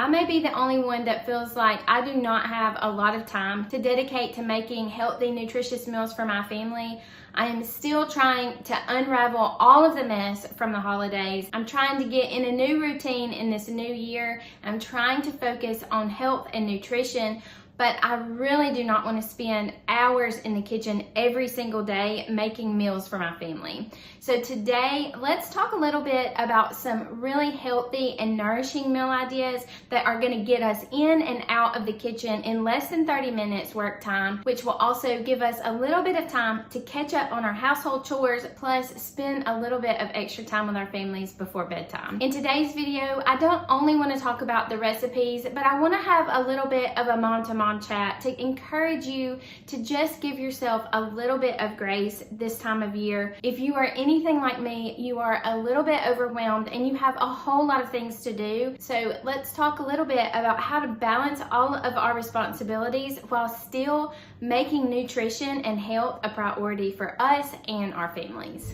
I may be the only one that feels like I do not have a lot of time to dedicate to making healthy, nutritious meals for my family. I am still trying to unravel all of the mess from the holidays. I'm trying to get in a new routine in this new year. I'm trying to focus on health and nutrition, but I really do not want to spend hours in the kitchen every single day making meals for my family. So today, let's talk a little bit about some really healthy and nourishing meal ideas that are going to get us in and out of the kitchen in less than 30 minutes work time, which will also give us a little bit of time to catch up on our household chores, plus spend a little bit of extra time with our families before bedtime. In today's video, I don't only want to talk about the recipes, but I want to have a little bit of a mom-to-mom chat to encourage you to just give yourself a little bit of grace this time of year. If you are anything like me, you are a little bit overwhelmed and you have a whole lot of things to do. So let's talk a little bit about how to balance all of our responsibilities while still making nutrition and health a priority for us and our families.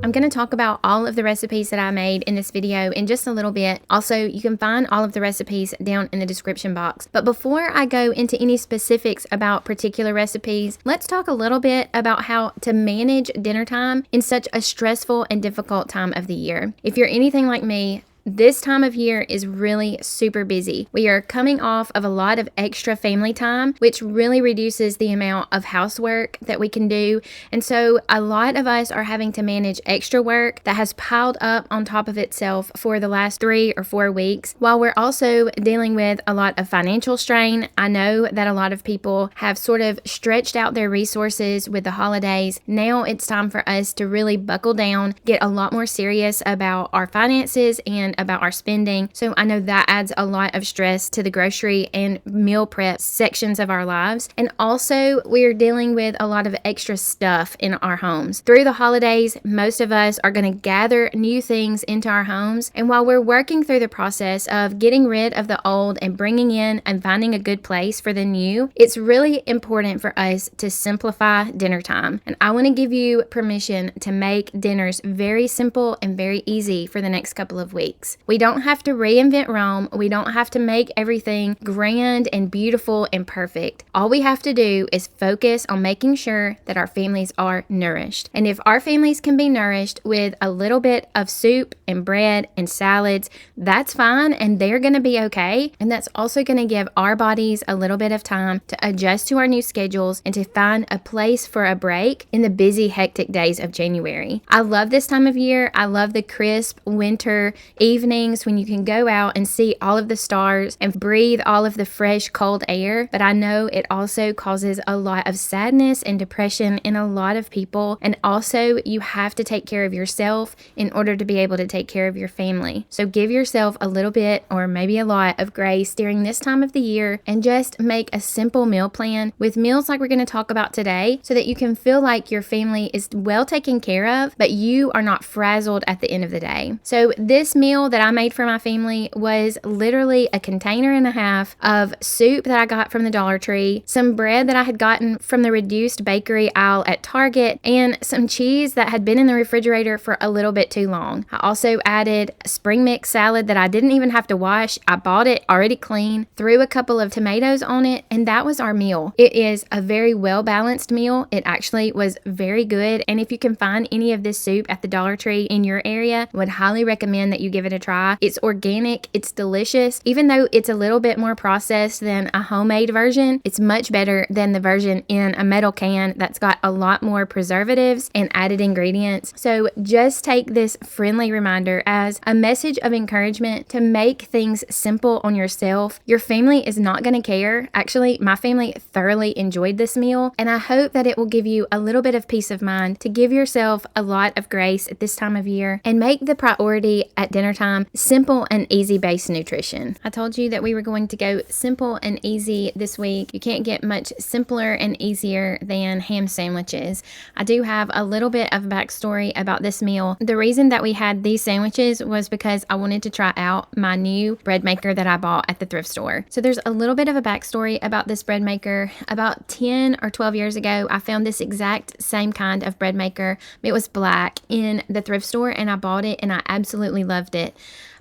I'm going to talk about all of the recipes that I made in this video in just a little bit. Also, you can find all of the recipes down in the description box. But before I go into any specifics about particular recipes, let's talk a little bit about how to manage dinner time in such a stressful and difficult time of the year. If you're anything like me, this time of year is really super busy. We are coming off of a lot of extra family time, which really reduces the amount of housework that we can do. And so a lot of us are having to manage extra work that has piled up on top of itself for the last 3 or 4 weeks, while we're also dealing with a lot of financial strain. I know that a lot of people have sort of stretched out their resources with the holidays. Now it's time for us to really buckle down, get a lot more serious about our finances and about our spending. So I know that adds a lot of stress to the grocery and meal prep sections of our lives. And also we're dealing with a lot of extra stuff in our homes. Through the holidays, most of us are going to gather new things into our homes. And while we're working through the process of getting rid of the old and bringing in and finding a good place for the new, it's really important for us to simplify dinner time. And I want to give you permission to make dinners very simple and very easy for the next couple of weeks. We don't have to reinvent Rome. We don't have to make everything grand and beautiful and perfect. All we have to do is focus on making sure that our families are nourished. And if our families can be nourished with a little bit of soup and bread and salads, that's fine and they're going to be okay. And that's also going to give our bodies a little bit of time to adjust to our new schedules and to find a place for a break in the busy, hectic days of January. I love this time of year. I love the crisp winter evenings when you can go out and see all of the stars and breathe all of the fresh, cold air. But I know it also causes a lot of sadness and depression in a lot of people. And also you have to take care of yourself in order to be able to take care of your family. So give yourself a little bit or maybe a lot of grace during this time of the year and just make a simple meal plan with meals like we're going to talk about today so that you can feel like your family is well taken care of, but you are not frazzled at the end of the day. So this meal that I made for my family was literally a container and a half of soup that I got from the Dollar Tree, some bread that I had gotten from the reduced bakery aisle at Target, and some cheese that had been in the refrigerator for a little bit too long. I also added a spring mix salad that I didn't even have to wash. I bought it already clean, threw a couple of tomatoes on it, and that was our meal. It is a very well-balanced meal. It actually was very good, and if you can find any of this soup at the Dollar Tree in your area, I would highly recommend that you give it a try. It's organic, it's delicious. Even though it's a little bit more processed than a homemade version, it's much better than the version in a metal can that's got a lot more preservatives and added ingredients. So just take this friendly reminder as a message of encouragement to make things simple on yourself. Your family is not going to care. Actually, my family thoroughly enjoyed this meal, and I hope that it will give you a little bit of peace of mind to give yourself a lot of grace at this time of year and make the priority at dinner time, simple and easy base nutrition. I told you that we were going to go simple and easy this week. You can't get much simpler and easier than ham sandwiches. I do have a little bit of backstory about this meal. The reason that we had these sandwiches was because I wanted to try out my new bread maker that I bought at the thrift store. So there's a little bit of a backstory about this bread maker. About 10 or 12 years ago, I found this exact same kind of bread maker. It was black in the thrift store, and I bought it and I absolutely loved it.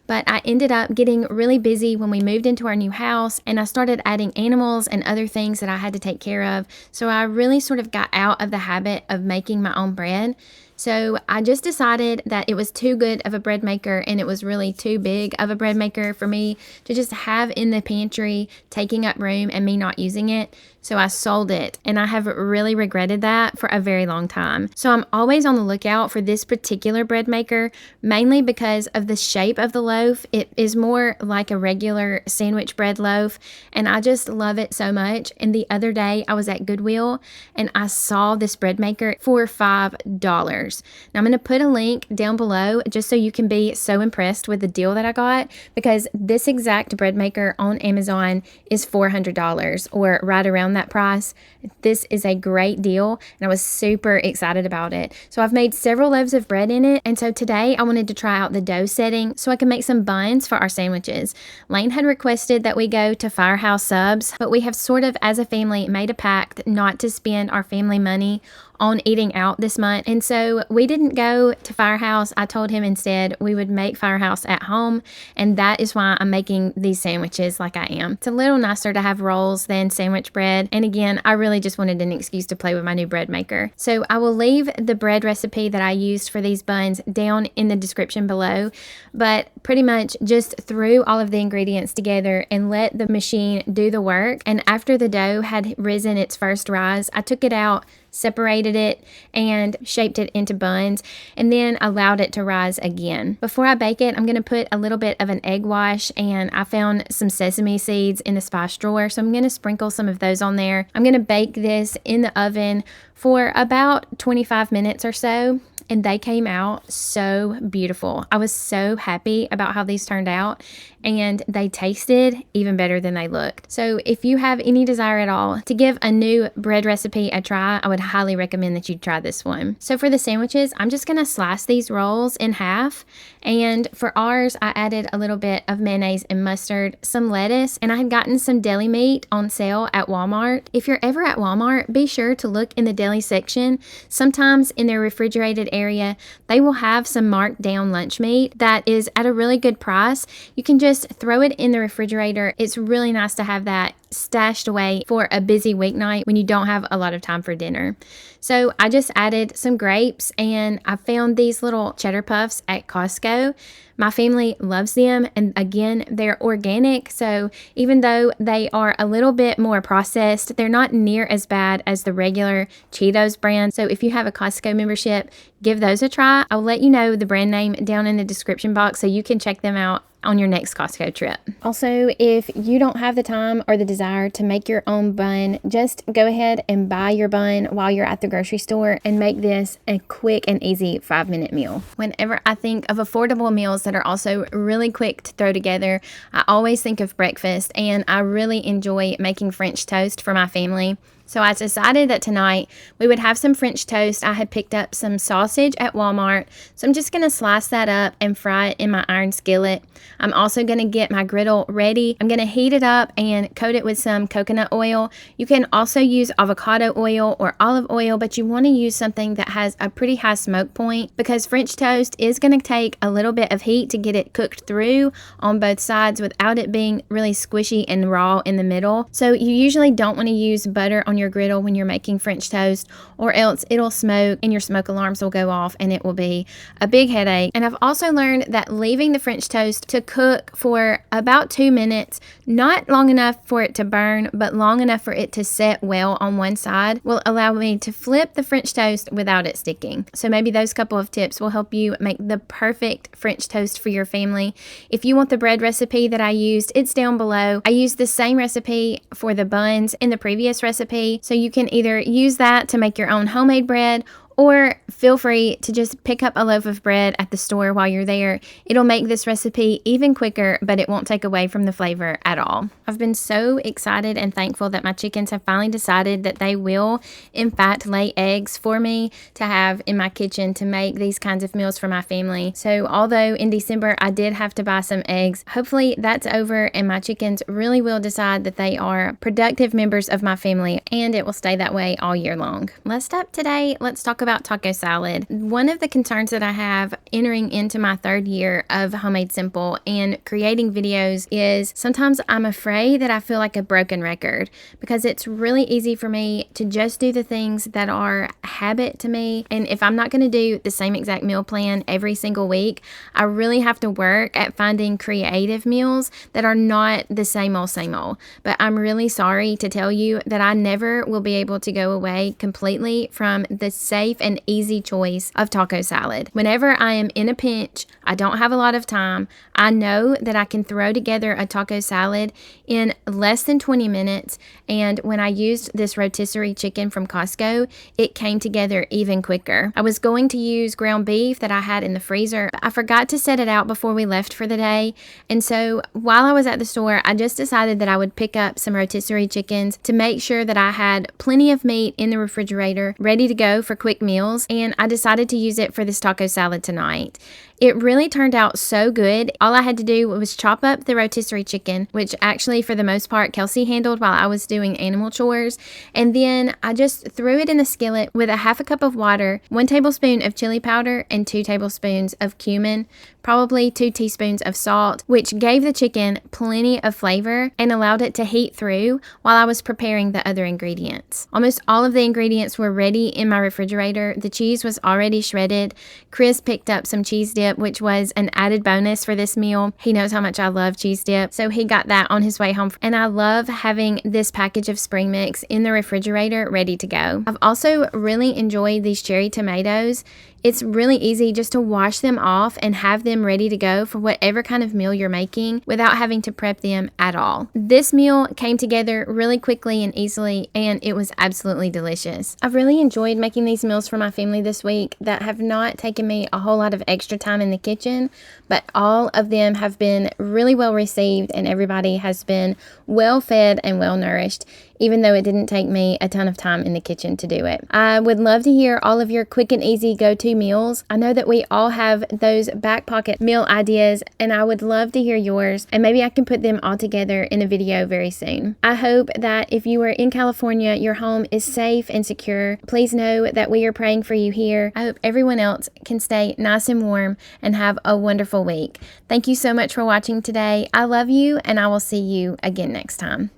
But I ended up getting really busy when we moved into our new house, and I started adding animals and other things that I had to take care of. So I really sort of got out of the habit of making my own bread. So I just decided that it was too good of a bread maker, and it was really too big of a bread maker for me to just have in the pantry, taking up room and me not using it. So I sold it, and I have really regretted that for a very long time. So I'm always on the lookout for this particular bread maker, mainly because of the shape of the loaf. It is more like a regular sandwich bread loaf, and I just love it so much. And the other day I was at Goodwill and I saw this bread maker for $5. Now I'm going to put a link down below just so you can be so impressed with the deal that I got, because this exact bread maker on Amazon is $400 or right around that price. This is a great deal, and I was super excited about it. So I've made several loaves of bread in it, and so today I wanted to try out the dough setting so I can make some buns for our sandwiches. Lane had requested that we go to Firehouse Subs, but we have sort of as a family made a pact not to spend our family money on eating out this month, and so we didn't go to Firehouse. I told him instead we would make Firehouse at home, and that is why I'm making these sandwiches like I am. It's a little nicer to have rolls than sandwich bread, and again, I really just wanted an excuse to play with my new bread maker. So I will leave the bread recipe that I used for these buns down in the description below, but pretty much just threw all of the ingredients together and let the machine do the work. And after the dough had risen its first rise, I took it out, separated it, and shaped it into buns, and then allowed it to rise again. Before I bake it, I'm going to put a little bit of an egg wash, and I found some sesame seeds in the spice drawer, so I'm going to sprinkle some of those on there. I'm going to bake this in the oven for about 25 minutes or so, and they came out so beautiful. I was so happy about how these turned out, and they tasted even better than they looked. So if you have any desire at all to give a new bread recipe a try, I would highly recommend that you try this one. So for the sandwiches, I'm just gonna slice these rolls in half, and for ours, I added a little bit of mayonnaise and mustard, some lettuce, and I had gotten some deli meat on sale at Walmart. If you're ever at Walmart, be sure to look in the deli section. Sometimes in their refrigerated area, they will have some marked down lunch meat that is at a really good price. You can just throw it in the refrigerator. It's really nice to have that stashed away for a busy weeknight when you don't have a lot of time for dinner. So I just added some grapes, and I found these little cheddar puffs at Costco. My family loves them, and again, they're organic, so even though they are a little bit more processed, they're not near as bad as the regular Cheetos brand. So if you have a Costco membership, give those a try. I'll let you know the brand name down in the description box so you can check them out on your next Costco trip. Also, if you don't have the time or the desire to make your own bun, just go ahead and buy your bun while you're at the grocery store and make this a quick and easy 5-minute meal. Whenever I think of affordable meals that are also really quick to throw together, I always think of breakfast, and I really enjoy making French toast for my family. So I decided that tonight we would have some French toast. I had picked up some sausage at Walmart, so I'm just going to slice that up and fry it in my iron skillet. I'm also going to get my griddle ready. I'm going to heat it up and coat it with some coconut oil. You can also use avocado oil or olive oil, but you want to use something that has a pretty high smoke point, because French toast is going to take a little bit of heat to get it cooked through on both sides without it being really squishy and raw in the middle. So you usually don't want to use butter on your griddle when you're making French toast, or else it'll smoke and your smoke alarms will go off and it will be a big headache. And I've also learned that leaving the French toast to cook for about 2 minutes, not long enough for it to burn, but long enough for it to set well on one side, will allow me to flip the French toast without it sticking. So maybe those couple of tips will help you make the perfect French toast for your family. If you want the bread recipe that I used, it's down below. I used the same recipe for the buns in the previous recipe, so you can either use that to make your own homemade bread, Or feel free to just pick up a loaf of bread at the store while you're there. It'll make this recipe even quicker, but it won't take away from the flavor at all. I've been so excited and thankful that my chickens have finally decided that they will, in fact, lay eggs for me to have in my kitchen to make these kinds of meals for my family. So although in December I did have to buy some eggs, hopefully that's over and my chickens really will decide that they are productive members of my family, and it will stay that way all year long. Last up today, let's talk about taco salad. One of the concerns that I have entering into my 3rd year of Homemade Simple and creating videos is sometimes I'm afraid that I feel like a broken record, because it's really easy for me to just do the things that are habit to me, and if I'm not going to do the same exact meal plan every single week, I really have to work at finding creative meals that are not the same old. But I'm really sorry to tell you that I never will be able to go away completely from the safe and easy choice of taco salad. Whenever I am in a pinch, I don't have a lot of time, I know that I can throw together a taco salad in less than 20 minutes, and when I used this rotisserie chicken from Costco, it came together even quicker. I was going to use ground beef that I had in the freezer, but I forgot to set it out before we left for the day, and so while I was at the store, I just decided that I would pick up some rotisserie chickens to make sure that I had plenty of meat in the refrigerator ready to go for quick meals, and I decided to use it for this taco salad tonight. It really turned out so good. All I had to do was chop up the rotisserie chicken, which actually for the most part Kelsey handled while I was doing animal chores, and then I just threw it in the skillet with a half a cup of water, 1 tablespoon of chili powder, and 2 tablespoons of cumin, probably 2 teaspoons of salt, which gave the chicken plenty of flavor and allowed it to heat through while I was preparing the other ingredients. Almost all of the ingredients were ready in my refrigerator. The cheese was already shredded. Chris picked up some cheese dip, which was an added bonus for this meal. He knows how much I love cheese dip, so he got that on his way home. And I love having this package of spring mix in the refrigerator ready to go. I've also really enjoyed these cherry tomatoes. It's really easy just to wash them off and have them ready to go for whatever kind of meal you're making without having to prep them at all. This meal came together really quickly and easily, and it was absolutely delicious. I've really enjoyed making these meals for my family this week that have not taken me a whole lot of extra time in the kitchen, but all of them have been really well received and everybody has been well fed and well nourished, even though it didn't take me a ton of time in the kitchen to do it. I would love to hear all of your quick and easy go-to meals. I know that we all have those back pocket meal ideas, and I would love to hear yours, and maybe I can put them all together in a video very soon. I hope that if you are in California, your home is safe and secure. Please know that we are praying for you here. I hope everyone else can stay nice and warm and have a wonderful week. Thank you so much for watching today. I love you, and I will see you again next time.